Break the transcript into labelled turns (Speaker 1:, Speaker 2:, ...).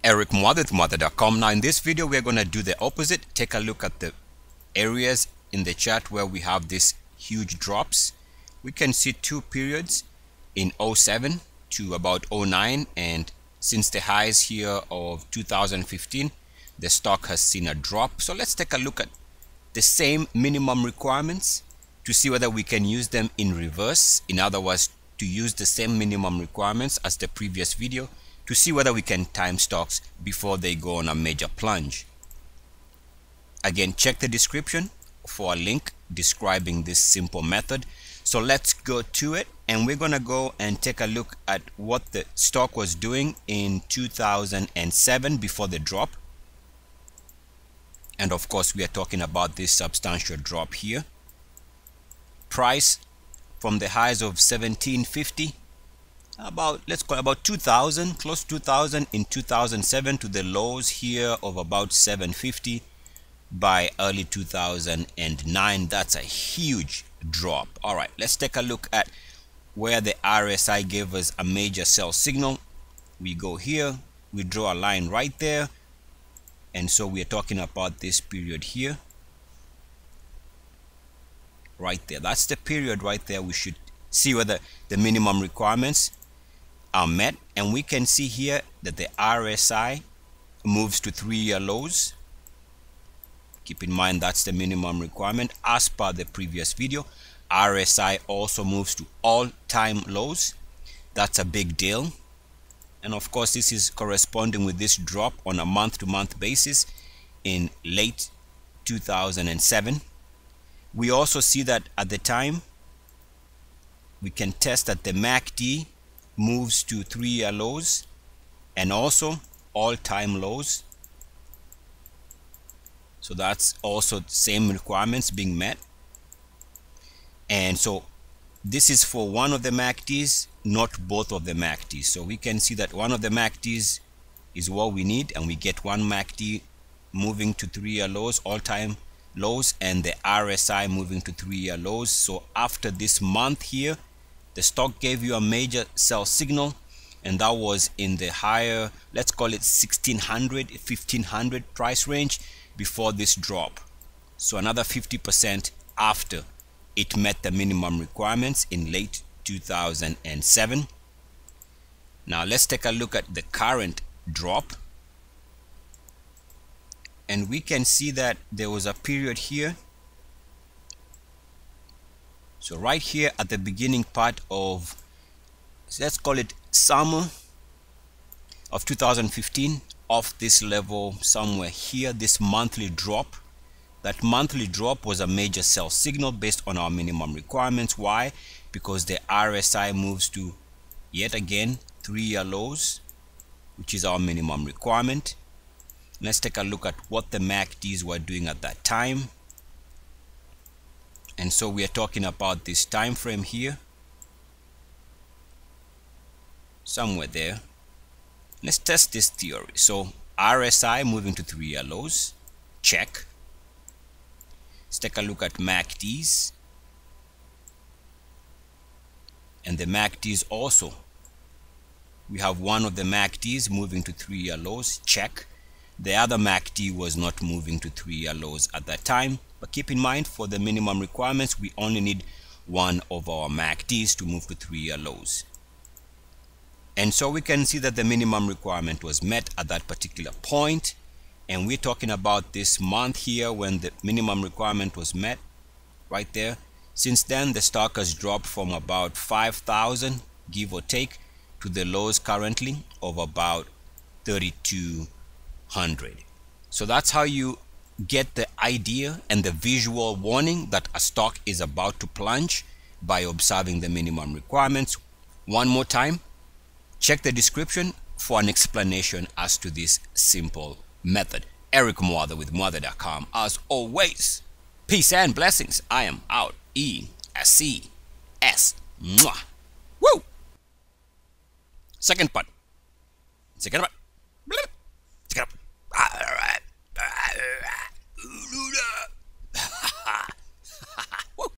Speaker 1: Eric Muathe, Muathe.com. Now in this video we're going to do the opposite. Take a look at the areas in the chart where we have these huge drops. We can see two periods in 07 to about 09, and since the highs here of 2015 the stock has seen a drop. So let's take a look at the same minimum requirements to see whether we can use them in reverse. In other words, to use the same minimum requirements as the previous video to see whether we can time stocks before they go on a major plunge. Again, check the description for a link describing this simple method. So let's go to it, and we're gonna go and take a look at what the stock was doing in 2007 before the drop. And of course we are talking about this substantial drop here. Price from the highs of 1750, let's call it about 2000, close to 2000 in 2007, to the lows here of about 750 by early 2009. That's a huge drop. All right, let's take a look at where the RSI gave us a major sell signal. We go here, we draw a line right there, and so we are talking about this period here right there. That's the period right there. We should see whether the minimum requirements are met, and we can see here that the RSI moves to 3-year lows. Keep in mind that's the minimum requirement as per the previous video. RSI also moves to all-time lows. That's a big deal. And of course this is corresponding with this drop on a month-to-month basis in late 2007. We also see that at the time we can test that the MACD moves to 3-year lows and also all-time lows. So that's also the same requirements being met. And so this is for one of the MACDs, not both of the MACDs. So we can see that one of the MACDs is what we need, and we get one MACD moving to 3-year lows, all-time lows, and the RSI moving to 3-year lows. So after this month here, the stock gave you a major sell signal, and that was in the higher, let's call it 1600, 1500 price range before this drop. So another 50% after it met the minimum requirements in late 2007. Now let's take a look at the current drop, and we can see that there was a period here. So right here at the beginning part of, let's call it summer of 2015, off this level somewhere here, this monthly drop. That monthly drop was a major sell signal based on our minimum requirements. Why? Because the RSI moves to, yet again, 3-year lows, which is our minimum requirement. Let's take a look at what the MACDs were doing at that time. And so we are talking about this time frame here, somewhere there. Let's test this theory. So RSI moving to 3-year lows, check. Let's take a look at MACDs, and the MACDs also, we have one of the MACDs moving to 3-year lows, check. The other MACD was not moving to 3-year lows at that time, but keep in mind for the minimum requirements we only need one of our MACDs to move to 3-year lows. And so we can see that the minimum requirement was met at that particular point, and we're talking about this month here when the minimum requirement was met right there. Since then the stock has dropped from about 5,000 give or take to the lows currently of about 3,200. So that's how you get the idea and the visual warning that a stock is about to plunge by observing the minimum requirements. One more time, check the description for an explanation as to this simple method. Eric Muathe with Muathe.com. As always, peace and blessings. I am out. ESCS. Mwah. Woo! Second part. Second part.